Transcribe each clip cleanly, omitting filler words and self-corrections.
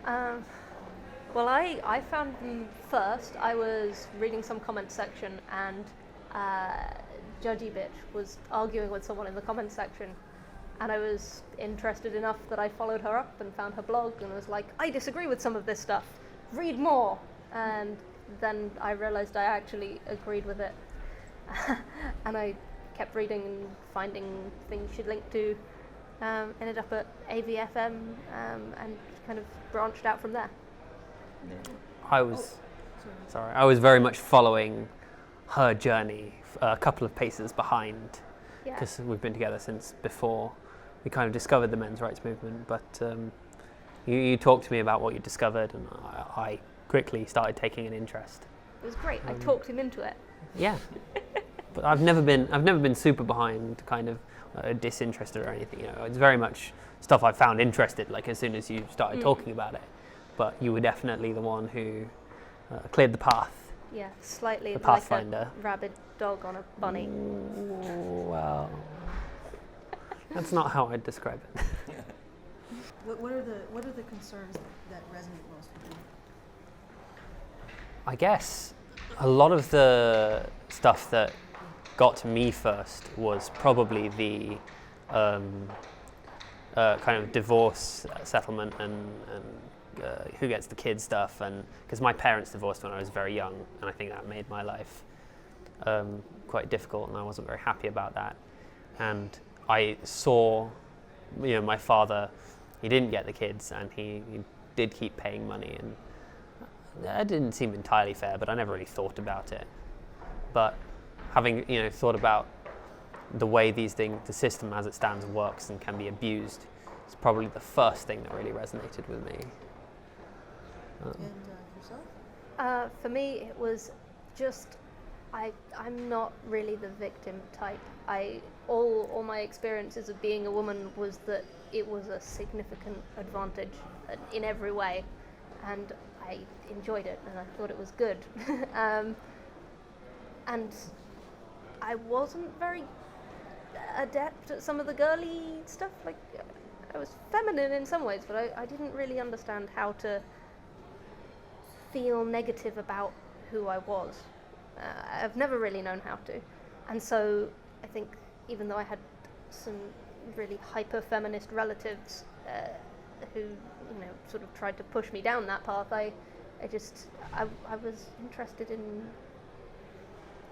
Um, well, I found them first. I was reading some comment section, and Judgy Bitch was arguing with someone in the comment section, and I was interested enough that I followed her up and found her blog and was like, I disagree with some of this stuff, read more. And then I realized I actually agreed with it. And I kept reading and finding things she'd linked to, ended up at AVFM, and kind of branched out from there. I was very much following her journey, a couple of paces behind, because we've been together since before we kind of discovered the men's rights movement. But you talked to me about what you discovered, and I quickly started taking an interest. It was great. I talked him into it. Yeah, but I've never been super behind, kind of disinterested or anything. You know, it's very much stuff I found interested. Like as soon as you started talking about it, but you were definitely the one who cleared the path. Yeah, slightly the like pathfinder. a rabid dog on a bunny. Well, that's not how I'd describe it. What are the concerns that resonate most with you? I guess a lot of the stuff that got to me first was probably the kind of divorce settlement and who gets the kid stuff, and because my parents divorced when I was very young, and I think that made my life quite difficult, and I wasn't very happy about that. And I saw, my father, he didn't get the kids, and he did keep paying money, and that didn't seem entirely fair, but I never really thought about it. But having thought about the way these things, the system as it stands works and can be abused, is probably the first thing that really resonated with me. And yourself? For me, it was just I'm not really the victim type. All my experiences of being a woman was that it was a significant advantage in every way, and I enjoyed it and I thought it was good. And I wasn't very adept at some of the girly stuff. Like I was feminine in some ways, but I didn't really understand how to feel negative about who I was. I've never really known how to. And so I think even though I had some really hyper-feminist relatives who sort of tried to push me down that path, I was interested in,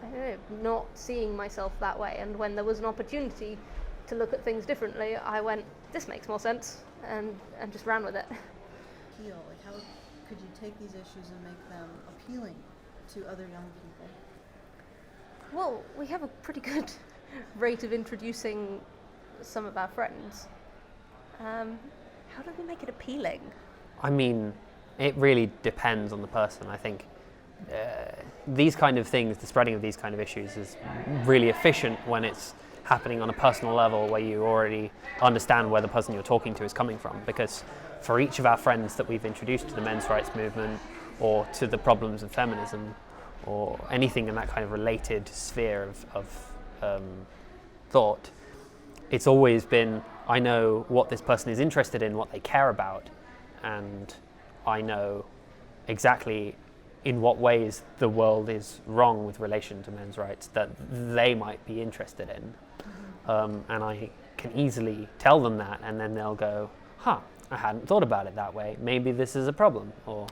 I don't know, not seeing myself that way. And when there was an opportunity to look at things differently, I went, this makes more sense, and just ran with it. Like how could you take these issues and make them appealing to other young people? Well, we have a pretty good rate of introducing some of our friends. How do we make it appealing? I mean, it really depends on the person. I think these kind of things, the spreading of these kind of issues is really efficient when it's happening on a personal level where you already understand where the person you're talking to is coming from. Because for each of our friends that we've introduced to the men's rights movement or to the problems of feminism or anything in that kind of related sphere of thought, it's always been, I know what this person is interested in, what they care about, and I know exactly in what ways the world is wrong with relation to men's rights that they might be interested in. And I can easily tell them that, and then they'll go, I hadn't thought about it that way. Maybe this is a problem, or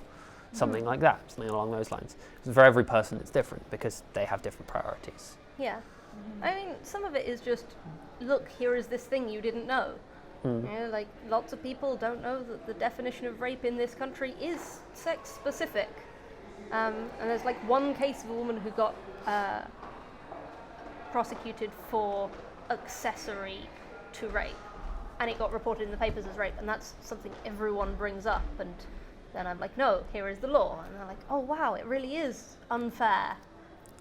something like that, something along those lines. For every person it's different because they have different priorities. Yeah. I mean, some of it is just, look, here is this thing you didn't know. Like lots of people don't know that the definition of rape in this country is sex specific. And there's like one case of a woman who got prosecuted for accessory to rape, and it got reported in the papers as rape, and that's something everyone brings up. And then I'm like, no, here is the law. And they're like, oh wow, it really is unfair.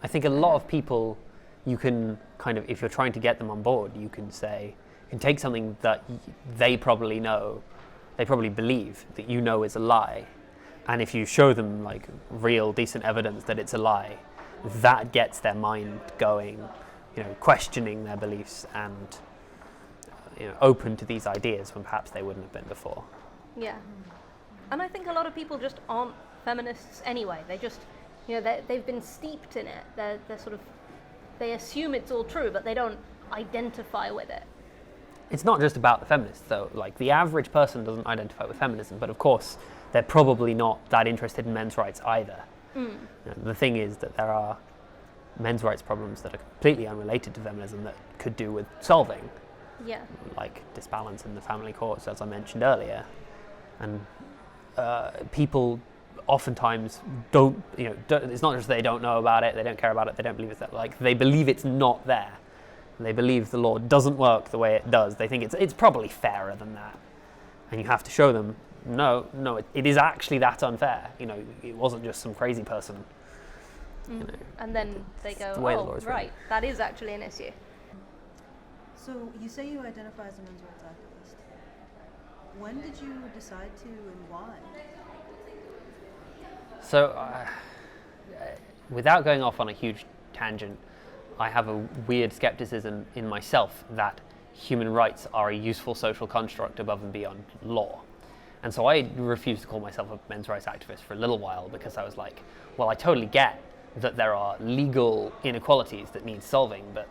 I think a lot of people, you can kind of, if you're trying to get them on board, you can say, you can take something that they probably know, they probably believe that is a lie, and if you show them like real decent evidence that it's a lie, that gets their mind going, questioning their beliefs and open to these ideas when perhaps they wouldn't have been before. Yeah. And I think a lot of people just aren't feminists anyway. They just, they've been steeped in it. They're sort of, they assume it's all true, but they don't identify with it. It's not just about the feminists, though. Like, the average person doesn't identify with feminism, but of course, they're probably not that interested in men's rights either. The thing is that there are men's rights problems that are completely unrelated to feminism that could do with solving. Yeah. Like disbalance in the family courts, as I mentioned earlier. And people oftentimes don't, it's not just they don't know about it, they don't care about it, they don't believe it's that, like, they believe it's not there. They believe the law doesn't work the way it does. They think it's probably fairer than that. And you have to show them, no, it is actually that unfair. It wasn't just some crazy person. And then they go, right, that is actually an issue. So you say you identify as a men's rights activist. When did you decide to, and why? So, without going off on a huge tangent, I have a weird skepticism in myself that human rights are a useful social construct above and beyond law. And so I refused to call myself a men's rights activist for a little while, because I was like, well, I totally get that there are legal inequalities that need solving, but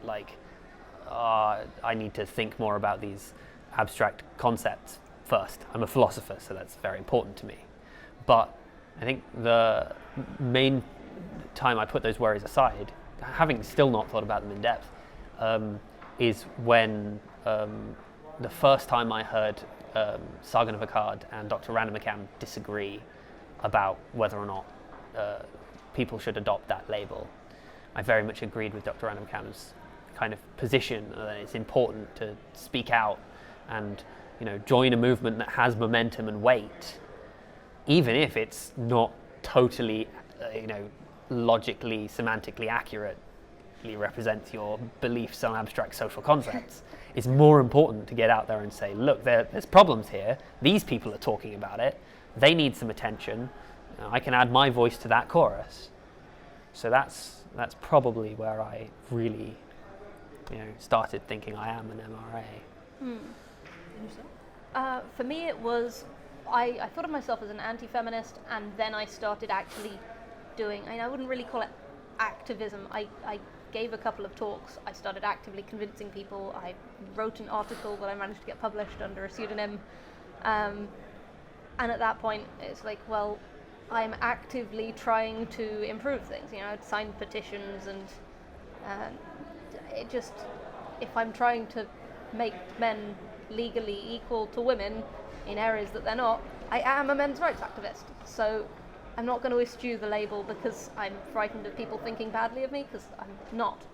I need to think more about these abstract concepts first. I'm a philosopher, so that's very important to me. But I think the main time I put those worries aside, having still not thought about them in depth, is when the first time I heard Sargon of Akkad and Dr. Randa McCann disagree about whether or not people should adopt that label. I very much agreed with Dr. Randa McCann's kind of position that it's important to speak out and join a movement that has momentum and weight, even if it's not totally logically, semantically accurately represents your beliefs on abstract social concepts. It's more important to get out there and say, look, there's problems here. These people are talking about it. They need some attention. I can add my voice to that chorus. So that's probably where I really, started thinking I am an MRA. For me, it was, I thought of myself as an anti-feminist, and then I started actually doing, I wouldn't really call it activism. I gave a couple of talks. I started actively convincing people. I wrote an article that I managed to get published under a pseudonym. And at that point, it's like, well, I'm actively trying to improve things. I'd signed petitions, and it just, if I'm trying to make men legally equal to women in areas that they're not, I am a men's rights activist. So I'm not going to eschew the label because I'm frightened of people thinking badly of me, because I'm not.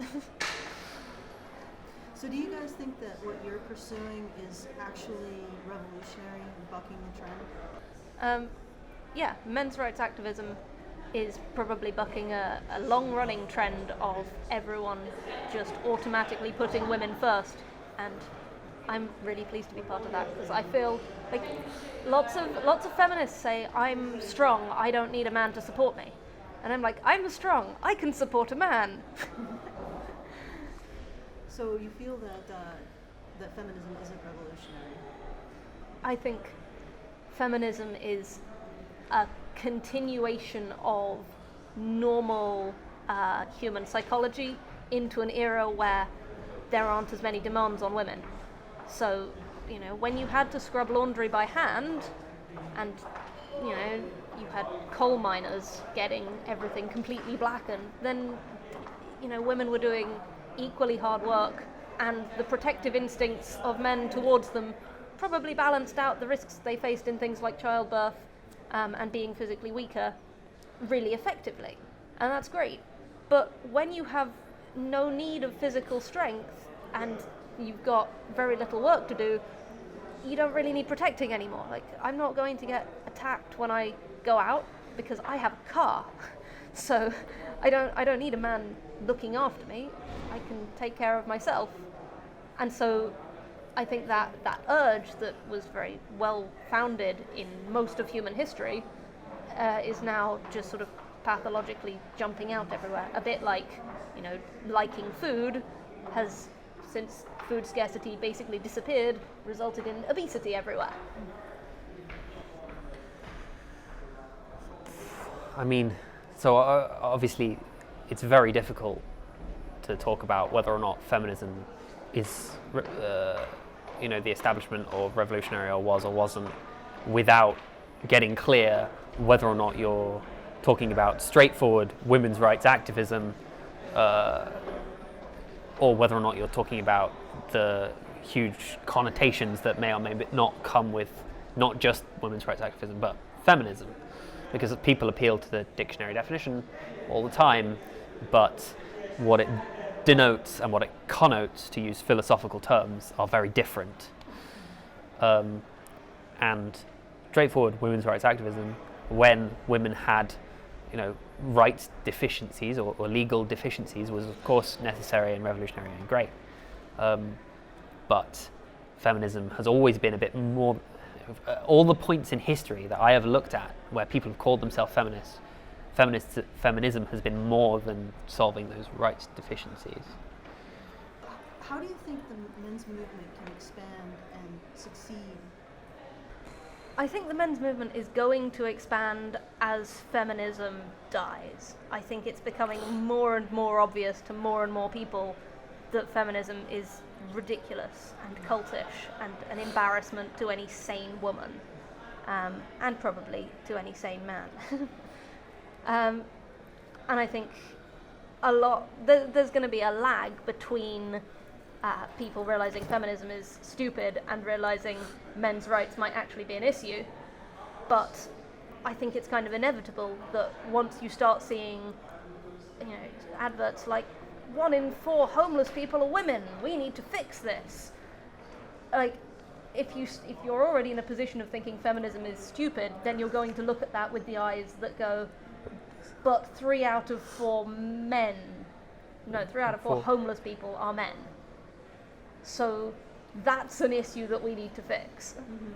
So do you guys think that what you're pursuing is actually revolutionary and bucking the trend? Yeah, men's rights activism is probably bucking a long-running trend of everyone just automatically putting women first, and I'm really pleased to be part of that, because I feel like lots of feminists say, I'm strong, I don't need a man to support me. And I'm like, I'm strong, I can support a man. So you feel that feminism isn't revolutionary? I think feminism is a continuation of normal human psychology into an era where there aren't as many demands on women. So, when you had to scrub laundry by hand, and, you had coal miners getting everything completely blackened, then, women were doing equally hard work, and the protective instincts of men towards them probably balanced out the risks they faced in things like childbirth and being physically weaker really effectively. And that's great. But when you have no need of physical strength and you've got very little work to do, you don't really need protecting anymore. Like, I'm not going to get attacked when I go out because I have a car. So I don't need a man looking after me. I can take care of myself. And so I think that urge that was very well founded in most of human history is now just sort of pathologically jumping out everywhere. A bit like, liking food has, since food scarcity basically disappeared, resulted in obesity everywhere. I mean, so obviously it's very difficult to talk about whether or not feminism is, the establishment or revolutionary or was or wasn't, without getting clear whether or not you're talking about straightforward women's rights activism, or whether or not you're talking about the huge connotations that may or may not come with not just women's rights activism, but feminism. Because people appeal to the dictionary definition all the time, but what it denotes and what it connotes, to use philosophical terms, are very different. And straightforward women's rights activism, when women had, rights deficiencies or legal deficiencies, was of course necessary and revolutionary and great. But feminism has always been a bit more. All the points in history that I have looked at where people have called themselves feminism has been more than solving those rights deficiencies. How do you think the men's movement can expand and succeed? I think the men's movement is going to expand as feminism dies. I think it's becoming more and more obvious to more and more people that feminism is ridiculous and cultish and an embarrassment to any sane woman, and probably to any sane man. And I think there's going to be a lag between people realizing feminism is stupid and realizing men's rights might actually be an issue. But I think it's kind of inevitable that once you start seeing, adverts like 1 in 4 homeless people are women, we need to fix this. Like, if you're already in a position of thinking feminism is stupid, then you're going to look at that with the eyes that go, but 3 out of 4 homeless people are men. So that's an issue that we need to fix. Mm-hmm.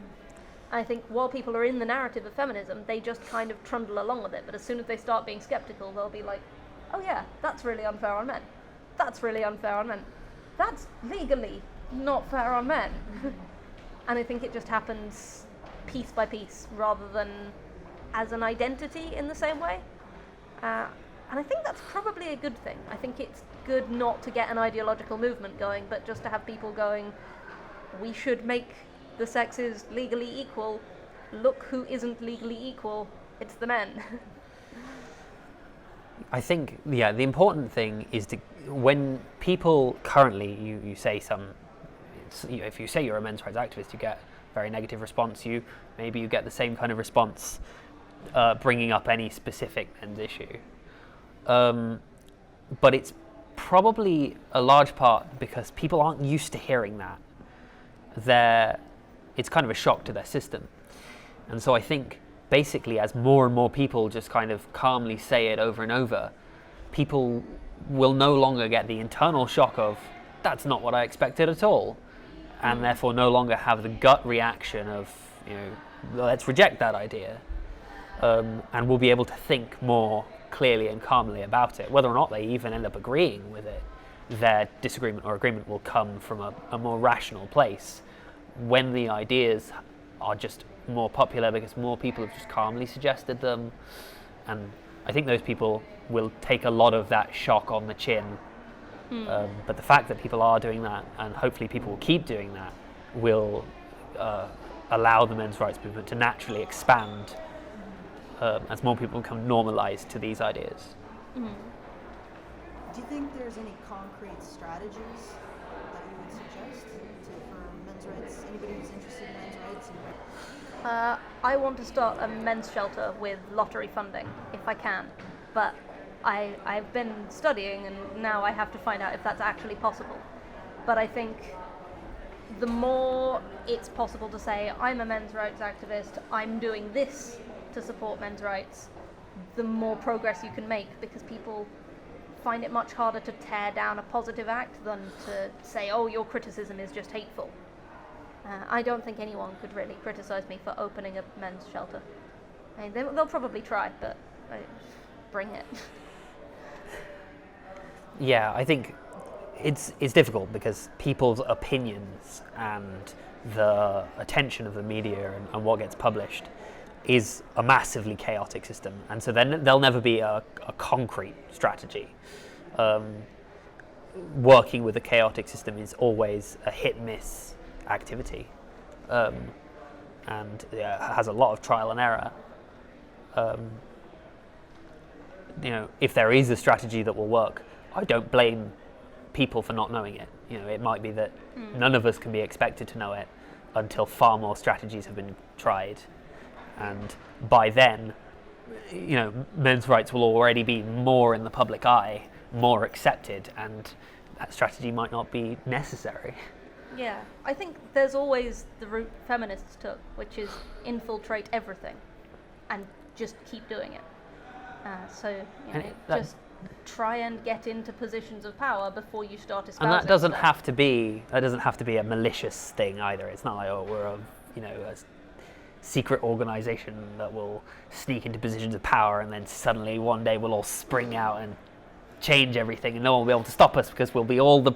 I think while people are in the narrative of feminism, they just kind of trundle along with it, but as soon as they start being skeptical, they'll be like, oh yeah, that's really unfair on men. That's really unfair on men. That's legally not fair on men. And I think it just happens piece by piece rather than as an identity in the same way. And I think that's probably a good thing. I think it's good not to get an ideological movement going, but just to have people going, we should make the sexes legally equal. Look who isn't legally equal. It's the men. I think, the important thing is when people currently, you say if you say you're a men's rights activist, you get a very negative response. Maybe you get the same kind of response bringing up any specific men's issue. But it's probably a large part because people aren't used to hearing that. It's kind of a shock to their system. And so I think basically as more and more people just kind of calmly say it over and over, people will no longer get the internal shock of, that's not what I expected at all. And therefore no longer have the gut reaction of, let's reject that idea. And we'll be able to think more clearly and calmly about it. Whether or not they even end up agreeing with it, their disagreement or agreement will come from a more rational place when the ideas are just more popular because more people have just calmly suggested them. And I think those people will take a lot of that shock on the chin. But the fact that people are doing that, and hopefully people will keep doing that, will allow the men's rights movement to naturally expand as more people become normalized to these ideas. Do you think there's any concrete strategies that you would suggest for men's rights? Anybody who's interested in men's rights? I want to start a men's shelter with lottery funding, if I can. But I've been studying and now I have to find out if that's actually possible. But I think the more it's possible to say, I'm a men's rights activist, I'm doing this to support men's rights, the more progress you can make, because people find it much harder to tear down a positive act than to say, oh, your criticism is just hateful. I don't think anyone could really criticize me for opening a men's shelter. I mean, they'll probably try, but bring it. Yeah, I think it's difficult because people's opinions and the attention of the media and what gets published is a massively chaotic system, and so then there'll never be a concrete strategy. Working with a chaotic system is always a hit-miss activity, and has a lot of trial and error. If there is a strategy that will work, I don't blame people for not knowing it. It might be that none of us can be expected to know it until far more strategies have been tried, and by then, men's rights will already be more in the public eye, more accepted, and that strategy might not be necessary. Yeah, I think there's always the route feminists took, which is infiltrate everything and just keep doing it. Just try and get into positions of power before you start espousing. And that doesn't have to be a malicious thing either. It's not like, oh, we're a secret organization that will sneak into positions of power and then suddenly one day we'll all spring out and change everything and no one will be able to stop us because we'll be all the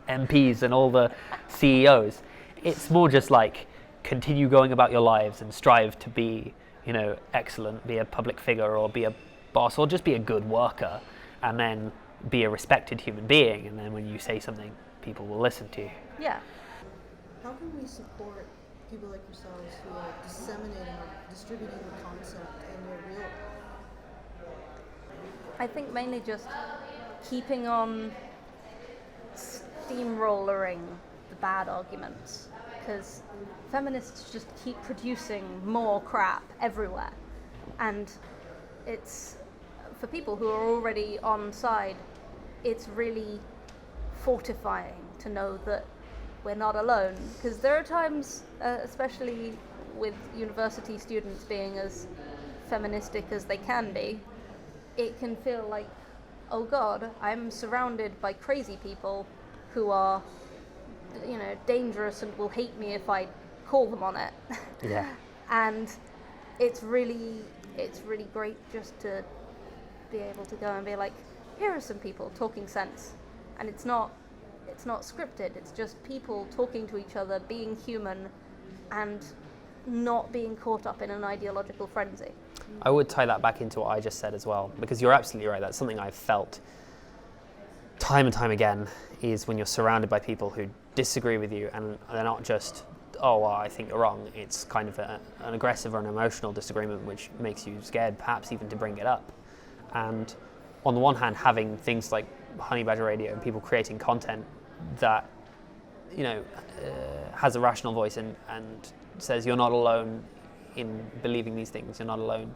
MPs and all the CEOs. It's more just like continue going about your lives and strive to be, excellent, be a public figure or be a boss or just be a good worker, and then be a respected human being, and then when you say something, people will listen to you. Yeah. How can we support people like yourselves who are disseminating or distributing the concept in their real? I think mainly just keeping on steamrollering the bad arguments, because feminists just keep producing more crap everywhere, and it's, for people who are already on side, it's really fortifying to know that we're not alone, because there are times, especially with university students being as feministic as they can be, it can feel like, oh God, I'm surrounded by crazy people who are, dangerous and will hate me if I call them on it. Yeah. And it's really great just to be able to go and be like, here are some people talking sense, and it's not scripted. It's just people talking to each other, being human, and not being caught up in an ideological frenzy. I would tie that back into what I just said as well, because you're absolutely right. That's something I've felt time and time again, is when you're surrounded by people who disagree with you, and they're not just, oh, well, I think you're wrong. It's kind of an aggressive or an emotional disagreement which makes you scared, perhaps even to bring it up. And on the one hand, having things like Honey Badger Radio and people creating content that, has a rational voice and says you're not alone in believing these things, you're not alone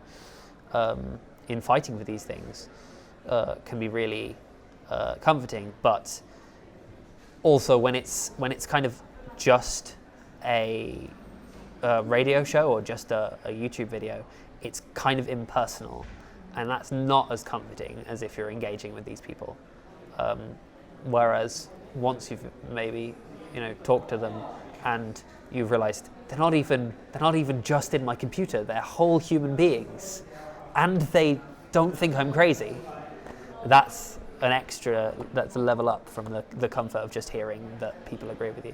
in fighting for these things, can be really comforting. But also when it's kind of just a radio show or just a YouTube video, it's kind of impersonal, and that's not as comforting as if you're engaging with these people. Whereas once you've maybe talked to them and you've realized they're not even just in my computer, they're whole human beings, and they don't think I'm crazy, that's a level up from the comfort of just hearing that people agree with you.